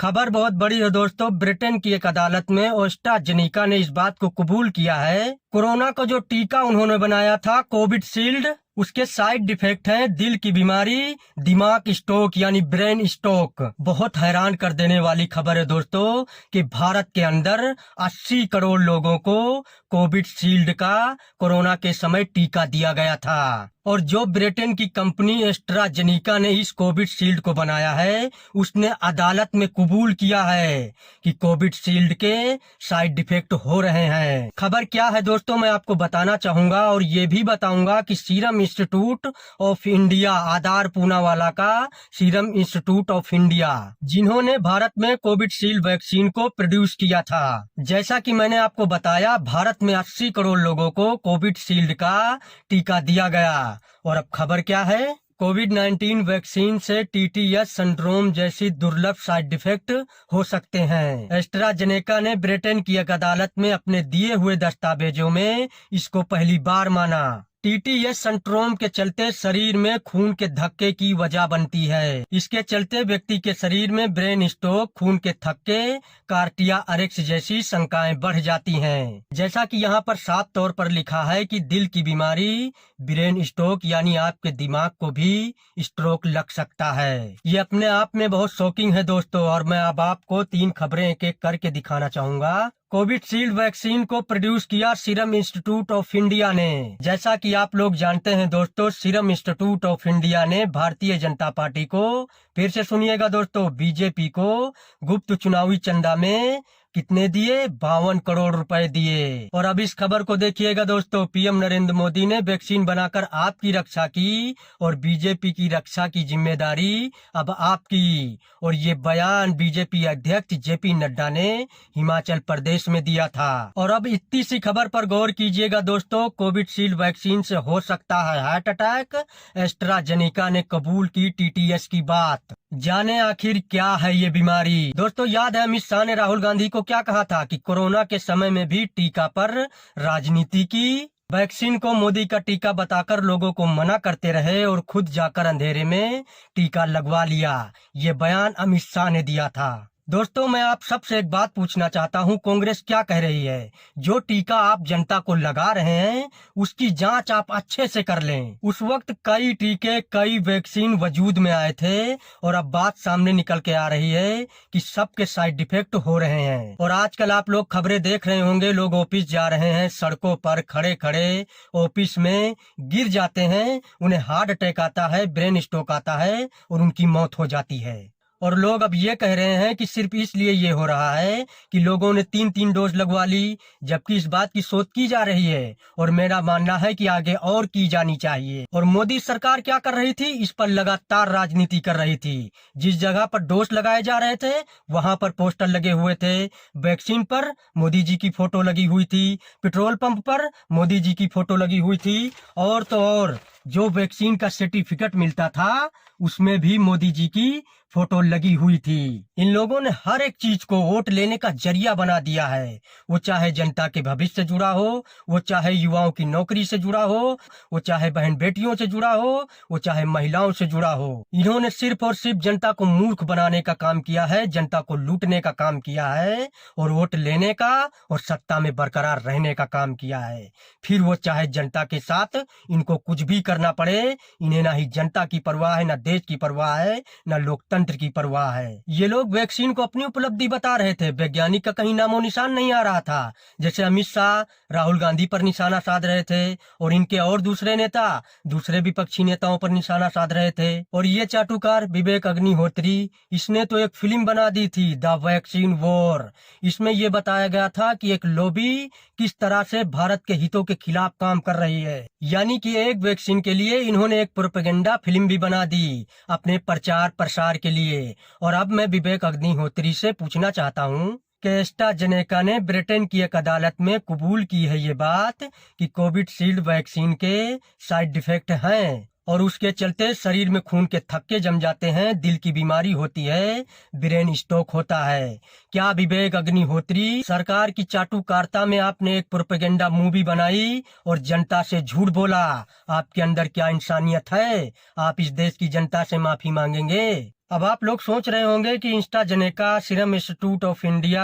खबर बहुत बड़ी है दोस्तों। ब्रिटेन की एक अदालत में एस्ट्राजेनेका ने इस बात को कबूल किया है, कोरोना का जो टीका उन्होंने बनाया था कोविड शील्ड, उसके साइड इफेक्ट हैं दिल की बीमारी, दिमाग स्ट्रोक यानी ब्रेन स्ट्रोक। बहुत हैरान कर देने वाली खबर है दोस्तों कि भारत के अंदर 80 करोड़ लोगों को कोविड शील्ड का कोरोना के समय टीका दिया गया था। और जो ब्रिटेन की कंपनी एस्ट्राजेनेका ने इस कोविड शील्ड को बनाया है, उसने अदालत में कबूल किया है कि कोविड शील्ड के साइड इफेक्ट हो रहे हैं। खबर क्या है दोस्तों, मैं आपको बताना चाहूंगा और ये भी बताऊंगा कि सीरम इंस्टीट्यूट ऑफ इंडिया, आधार पूनावाला का सीरम इंस्टीट्यूट ऑफ इंडिया, जिन्होंने भारत में कोविड शील्ड वैक्सीन को प्रोड्यूस किया था। जैसा कि मैंने आपको बताया, भारत में 80 करोड़ लोगों को कोविड शील्ड का टीका दिया गया। और अब खबर क्या है, कोविड-19 वैक्सीन से टीटीएस सिंड्रोम जैसी दुर्लभ साइड इफेक्ट हो सकते हैं। एस्ट्राजेनेका ने ब्रिटेन की एक अदालत में अपने दिए हुए दस्तावेजों में इसको पहली बार माना। टीटीएस सिंड्रोम के चलते शरीर में खून के धक्के की वजह बनती है। इसके चलते व्यक्ति के शरीर में ब्रेन स्ट्रोक, खून के थक्के, कार्डिया अरेस्ट जैसी शंकाएं बढ़ जाती हैं। जैसा कि यहाँ पर साफ तौर पर लिखा है कि दिल की बीमारी, ब्रेन स्ट्रोक यानी आपके दिमाग को भी स्ट्रोक लग सकता है। ये अपने आप में बहुत शॉकिंग है दोस्तों, और मैं अब आपको 3 खबरें एक एक करके दिखाना चाहूंगा। कोविड शील्ड वैक्सीन को प्रोड्यूस किया सीरम इंस्टीट्यूट ऑफ इंडिया ने। जैसा कि आप लोग जानते हैं दोस्तों, सीरम इंस्टीट्यूट ऑफ इंडिया ने भारतीय जनता पार्टी को, फिर से सुनिएगा दोस्तों, बीजेपी को गुप्त चुनावी चंदा में कितने दिए? 52 करोड़ रुपए दिए। और अब इस खबर को देखिएगा दोस्तों, पीएम नरेंद्र मोदी ने वैक्सीन बनाकर आपकी रक्षा की और बीजेपी की रक्षा की जिम्मेदारी अब आपकी। और ये बयान बीजेपी अध्यक्ष जेपी नड्डा ने हिमाचल प्रदेश में दिया था। और अब इतनी सी खबर पर गौर कीजिएगा दोस्तों, कोविड शील्ड वैक्सीन से हो सकता है हार्ट अटैक, एस्ट्राजेनेका ने कबूल की टीटीएस की बात। जाने आखिर क्या है ये बीमारी। दोस्तों याद है अमित शाह ने राहुल गांधी को क्या कहा था कि कोरोना के समय में भी टीका पर राजनीति की। वैक्सीन को मोदी का टीका बताकर लोगों को मना करते रहे और खुद जाकर अंधेरे में टीका लगवा लिया। ये बयान अमित शाह ने दिया था। दोस्तों मैं आप सबसे एक बात पूछना चाहता हूं, कांग्रेस क्या कह रही है? जो टीका आप जनता को लगा रहे हैं उसकी जांच आप अच्छे से कर लें। उस वक्त कई टीके, कई वैक्सीन वजूद में आए थे और अब बात सामने निकल के आ रही है कि सबके साइड इफेक्ट हो रहे हैं। और आजकल आप लोग खबरें देख रहे होंगे, लोग ऑफिस जा रहे हैं, सड़कों पर खड़े खड़े ऑफिस में गिर जाते हैं, उन्हें हार्ट अटैक आता है, ब्रेन स्ट्रोक आता है और उनकी मौत हो जाती है। और लोग अब ये कह रहे हैं कि सिर्फ इसलिए ये हो रहा है कि लोगों ने 3-3 डोज लगवा ली, जबकि इस बात की शोध की जा रही है और मेरा मानना है कि आगे और की जानी चाहिए। और मोदी सरकार क्या कर रही थी? इस पर लगातार राजनीति कर रही थी। जिस जगह पर डोज लगाए जा रहे थे वहां पर पोस्टर लगे हुए थे, वैक्सीन पर मोदी जी की फोटो लगी हुई थी, पेट्रोल पंप पर मोदी जी की फोटो लगी हुई थी, और तो और जो वैक्सीन का सर्टिफिकेट मिलता था उसमें भी मोदी जी की फोटो लगी हुई थी। इन लोगों ने हर एक चीज को वोट लेने का जरिया बना दिया है। वो चाहे जनता के भविष्य से जुड़ा हो, वो चाहे युवाओं की नौकरी से जुड़ा हो, वो चाहे बहन बेटियों से जुड़ा हो, वो चाहे महिलाओं से जुड़ा हो। इन्होंने सिर्फ और सिर्फ जनता को मूर्ख बनाने का काम किया है, जनता को लूटने का काम किया है और वोट लेने का और सत्ता में बरकरार रहने का काम किया है। फिर वो चाहे जनता के साथ इनको कुछ भी करना पड़े, इन्हें ना ही जनता की परवाह है, ना देश की परवाह है, ना लोकतंत्र की परवाह है। ये लोग वैक्सीन को अपनी उपलब्धि बता रहे थे, वैज्ञानिक का कहीं नामो निशान नहीं आ रहा था। जैसे अमित शाह राहुल गांधी पर निशाना साध रहे थे और इनके और दूसरे नेता दूसरे विपक्षी नेताओं पर निशाना साध रहे थे। और ये चाटुकार विवेक अग्निहोत्री, इसने तो एक फिल्म बना दी थी, द वैक्सीन वॉर। इसमें ये बताया गया था कि एक लॉबी किस तरह से भारत के हितों के खिलाफ काम कर रही है। यानी कि एक वैक्सीन के लिए इन्होंने एक प्रोपेगेंडा फिल्म भी बना दी अपने प्रचार प्रसार के लिए। और अब मैं विवेक अग्निहोत्री से पूछना चाहता हूँ कि एस्ट्राजेनेका ने ब्रिटेन की एक अदालत में कबूल की है ये बात कि कोविड शील्ड वैक्सीन के साइड इफेक्ट हैं और उसके चलते शरीर में खून के थक्के जम जाते हैं, दिल की बीमारी होती है, ब्रेन स्ट्रोक होता है। क्या विवेक अग्निहोत्री, सरकार की चाटुकारिता में आपने एक प्रोपेगेंडा मूवी बनाई और जनता से झूठ बोला? आपके अंदर क्या इंसानियत है? आप इस देश की जनता से माफी मांगेंगे? अब आप लोग सोच रहे होंगे कि AstraZeneca, serum institute of India,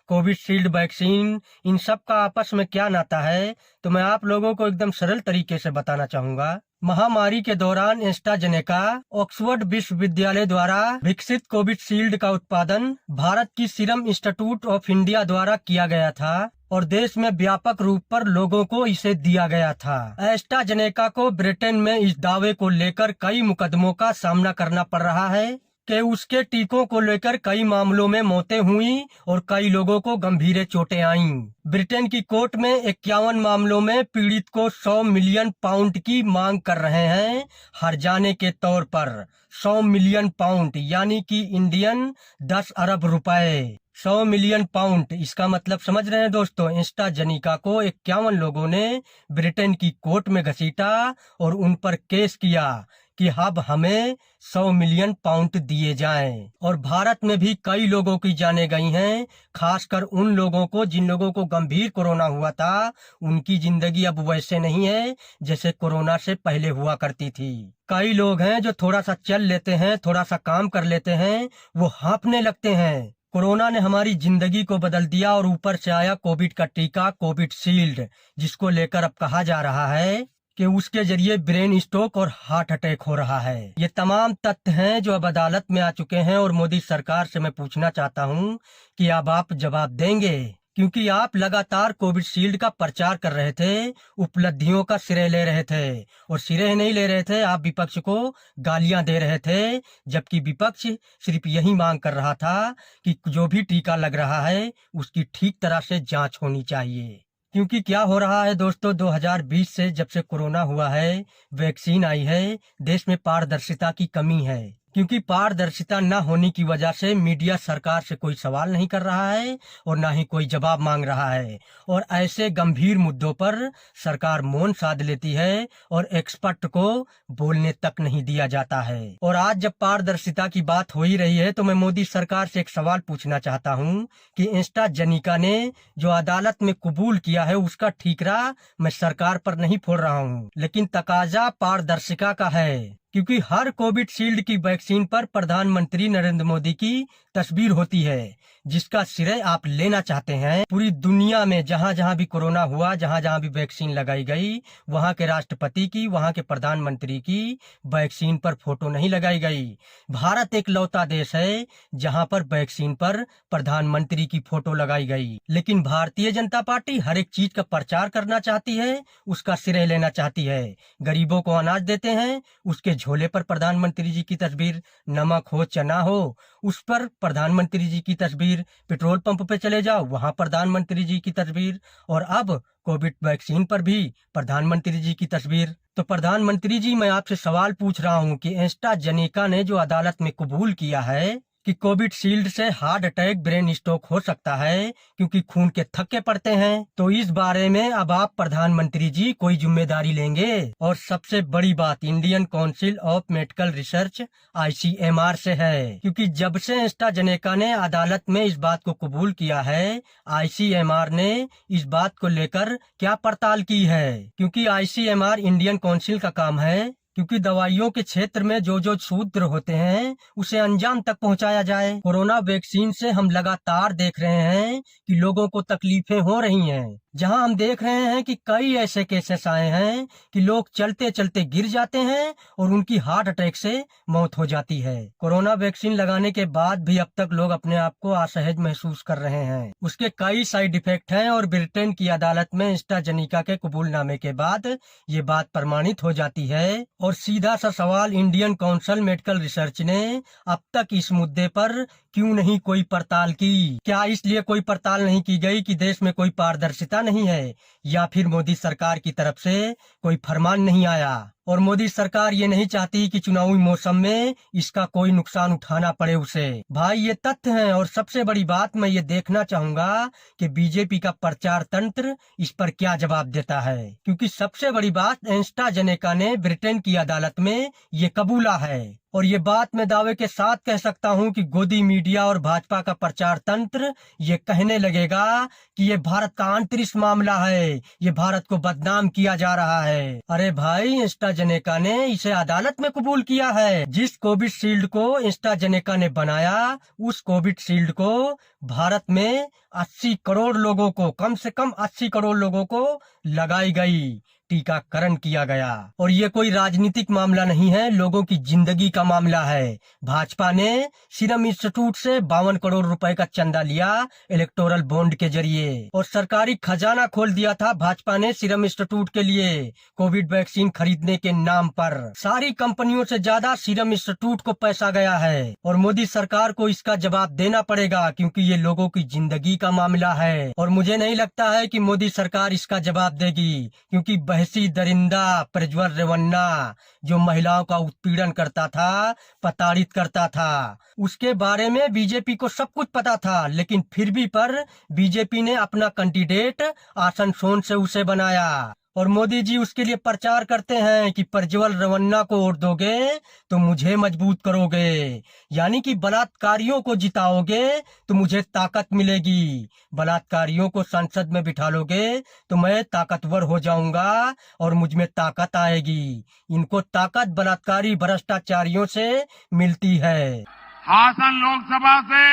Covishield vaccine, इन सब का आपस में क्या नाता है। तो मैं आप लोगों को एकदम सरल तरीके से बताना चाहूंगा। महामारी के दौरान इंस्टाजेनेका ऑक्सफोर्ड विश्वविद्यालय द्वारा विकसित कोविशील्ड का उत्पादन भारत की सीरम इंस्टीट्यूट ऑफ इंडिया द्वारा किया गया था और देश में व्यापक रूप पर लोगों को इसे दिया गया था। एस्ट्राजेनेका को ब्रिटेन में इस दावे को लेकर कई मुकदमों का सामना करना पड़ रहा है कि उसके टीकों को लेकर कई मामलों में मौतें हुई और कई लोगों को गंभीर चोटें आईं। ब्रिटेन की कोर्ट में 51 मामलों में पीड़ित को 100 मिलियन पाउंड की मांग कर रहे हैं हर्जाने के तौर पर। 100 मिलियन पाउंड यानी कि इंडियन 10 अरब रुपए। 100 मिलियन पाउंड, इसका मतलब समझ रहे हैं दोस्तों। इंस्टाजेनिका को 51 लोगों ने ब्रिटेन की कोर्ट में घसीटा और उन पर केस किया कि अब हमें 100 मिलियन पाउंड दिए जाएं। और भारत में भी कई लोगों की जानें गई हैं, खासकर उन लोगों को जिन लोगों को गंभीर कोरोना हुआ था। उनकी जिंदगी अब वैसे नहीं है जैसे कोरोना से पहले हुआ करती थी। कई लोग हैं जो थोड़ा सा चल लेते हैं, थोड़ा सा काम कर लेते हैं, वो हाँफने लगते हैं। कोरोना ने हमारी जिंदगी को बदल दिया और ऊपर से आया कोविड का टीका कोविशील्ड, जिसको लेकर अब कहा जा रहा है कि उसके जरिए ब्रेन स्ट्रोक और हार्ट अटैक हो रहा है। ये तमाम तथ्य हैं जो अब अदालत में आ चुके हैं और मोदी सरकार से मैं पूछना चाहता हूं कि अब आप जवाब देंगे, क्योंकि आप लगातार कोविशील्ड का प्रचार कर रहे थे, उपलब्धियों का श्रेय ले रहे थे और श्रेय नहीं ले रहे थे, आप विपक्ष को गालियां दे रहे थे। जबकि विपक्ष सिर्फ यही मांग कर रहा था कि जो भी टीका लग रहा है उसकी ठीक तरह से जांच होनी चाहिए। क्योंकि क्या हो रहा है दोस्तों, 2020 से जब से कोरोना हुआ है, वैक्सीन आई है, देश में पारदर्शिता की कमी है। क्योंकि पारदर्शिता न होने की वजह से मीडिया सरकार से कोई सवाल नहीं कर रहा है और न ही कोई जवाब मांग रहा है और ऐसे गंभीर मुद्दों पर सरकार मौन साध लेती है और एक्सपर्ट को बोलने तक नहीं दिया जाता है। और आज जब पारदर्शिता की बात हो ही रही है तो मैं मोदी सरकार से एक सवाल पूछना चाहता हूं कि इंस्टाजेनिका ने जो अदालत में कबूल किया है उसका ठीकरा मैं सरकार पर नहीं फोड़ रहा हूं, लेकिन तकाजा पारदर्शिता का है। क्योंकि हर कोविशील्ड की वैक्सीन पर प्रधानमंत्री नरेंद्र मोदी की तस्वीर होती है, जिसका श्रेय आप लेना चाहते हैं। पूरी दुनिया में जहां जहां भी कोरोना हुआ, जहां जहां भी वैक्सीन लगाई गई, वहां के राष्ट्रपति की, वहां के प्रधानमंत्री की वैक्सीन पर फोटो नहीं लगाई गई। भारत एक लौता देश है जहां पर वैक्सीन पर प्रधानमंत्री की फोटो लगाई गई। लेकिन भारतीय जनता पार्टी हर एक चीज का प्रचार करना चाहती है, उसका श्रेय लेना चाहती है। गरीबों को अनाज देते हैं, उसके झोले पर प्रधानमंत्री जी की तस्वीर, नमक हो चना हो उस पर प्रधानमंत्री जी की तस्वीर, पेट्रोल पंप पे चले जाओ वहां प्रधानमंत्री जी की तस्वीर, और अब कोविड वैक्सीन पर भी प्रधानमंत्री जी की तस्वीर। तो प्रधानमंत्री जी, मैं आपसे सवाल पूछ रहा हूं कि एस्ट्राजेनेका ने जो अदालत में कबूल किया है कि कोविशील्ड से हार्ट अटैक, ब्रेन स्ट्रोक हो सकता है क्योंकि खून के थक्के पड़ते हैं, तो इस बारे में अब आप प्रधानमंत्री जी कोई जिम्मेदारी लेंगे? और सबसे बड़ी बात Indian council of medical research ICMR से है, क्योंकि जब से एस्ट्राजेनेका ने अदालत में इस बात को कबूल किया है, ICMR ने इस बात को लेकर क्या पड़ताल की है? क्योंकि ICMR इंडियन काउंसिल का काम है क्योंकि दवाइयों के क्षेत्र में जो जो सूत्र होते हैं उसे अंजाम तक पहुंचाया जाए। कोरोना वैक्सीन से हम लगातार देख रहे हैं कि लोगों को तकलीफें हो रही हैं, जहां हम देख रहे हैं कि कई ऐसे केसेस आए हैं कि लोग चलते चलते गिर जाते हैं और उनकी हार्ट अटैक से मौत हो जाती है। कोरोना वैक्सीन लगाने के बाद भी अब तक लोग अपने आप को असहज महसूस कर रहे हैं। उसके कई साइड इफेक्ट हैं और ब्रिटेन की अदालत में एस्ट्राजेनेका के कबूलनामे के बाद ये बात प्रमाणित हो जाती है। और सीधा सा सवाल इंडियन काउंसिल मेडिकल रिसर्च ने अब तक इस मुद्दे पर क्यों नहीं कोई पड़ताल की? क्या इसलिए कोई पड़ताल नहीं की गई कि देश में कोई पारदर्शिता नहीं है, या फिर मोदी सरकार की तरफ से कोई फरमान नहीं आया और मोदी सरकार ये नहीं चाहती कि चुनावी मौसम में इसका कोई नुकसान उठाना पड़े उसे? भाई ये तथ्य हैं। और सबसे बड़ी बात मैं ये देखना चाहूंगा कि बीजेपी का प्रचार तंत्र इस पर क्या जवाब देता है, क्योंकि सबसे बड़ी बात एस्ट्राजेनेका ने ब्रिटेन की अदालत में ये कबूला है। और ये बात मैं दावे के साथ कह सकता हूं कि गोदी मीडिया और भाजपा का प्रचार तंत्र ये कहने लगेगा कि ये भारत का आंतरिक मामला है, ये भारत को बदनाम किया जा रहा है। अरे भाई, एस्ट्राजेनेका इंस्टाजेनेका ने इसे अदालत में कबूल किया है। जिस कोविड शील्ड को इंस्टाजेनेका ने बनाया, उस कोविड शील्ड को भारत में 80 करोड़ लोगों को, कम से कम 80 करोड़ लोगों को लगाई गई, टीकाकरण किया गया। और ये कोई राजनीतिक मामला नहीं है, लोगों की जिंदगी का मामला है। भाजपा ने सीरम इंस्टीट्यूट से 52 करोड़ रुपए का चंदा लिया इलेक्टोरल बॉन्ड के जरिए, और सरकारी खजाना खोल दिया था भाजपा ने सीरम इंस्टीट्यूट के लिए कोविड वैक्सीन खरीदने के नाम पर। सारी कंपनियों से ज्यादा सीरम इंस्टीट्यूट को पैसा गया है, और मोदी सरकार को इसका जवाब देना पड़ेगा, क्योंकि ये लोगों की जिंदगी का मामला है। और मुझे नहीं लगता है कि मोदी सरकार इसका जवाब देगी, क्योंकि बहसी दरिंदा प्रज्वल रेवन्ना जो महिलाओं का उत्पीड़न करता था, प्रताड़ित करता था, उसके बारे में बीजेपी को सब कुछ पता था, लेकिन फिर भी पर बीजेपी ने अपना कैंडिडेट आसनसोल से उसे बनाया। और मोदी जी उसके लिए प्रचार करते हैं कि प्रज्वल रेवन्ना को वोट दोगे तो मुझे मजबूत करोगे, यानी कि बलात्कारियों को जिताओगे तो मुझे ताकत मिलेगी, बलात्कारियों को संसद में बिठा लोगे तो मैं ताकतवर हो जाऊंगा और मुझ में ताकत आएगी। इनको ताकत बलात्कारी भ्रष्टाचारियों से मिलती है। हासन लोकसभा से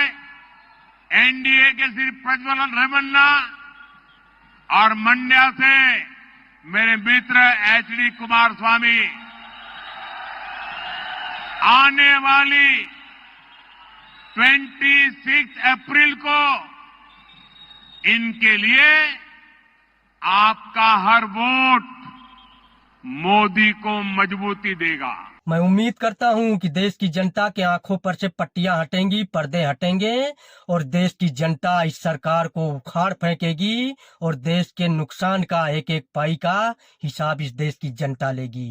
एनडीए के श्री प्रज्वल रेवन्ना और मंड्या से मेरे मित्र एचडी कुमारस्वामी आने वाली 26 अप्रैल को इनके लिए आपका हर वोट मोदी को मजबूती देगा। मैं उम्मीद करता हूं कि देश की जनता के आंखों पर से पट्टियां हटेंगी, पर्दे हटेंगे, और देश की जनता इस सरकार को उखाड़ फेंकेगी, और देश के नुकसान का एक एक पाई का हिसाब इस देश की जनता लेगी।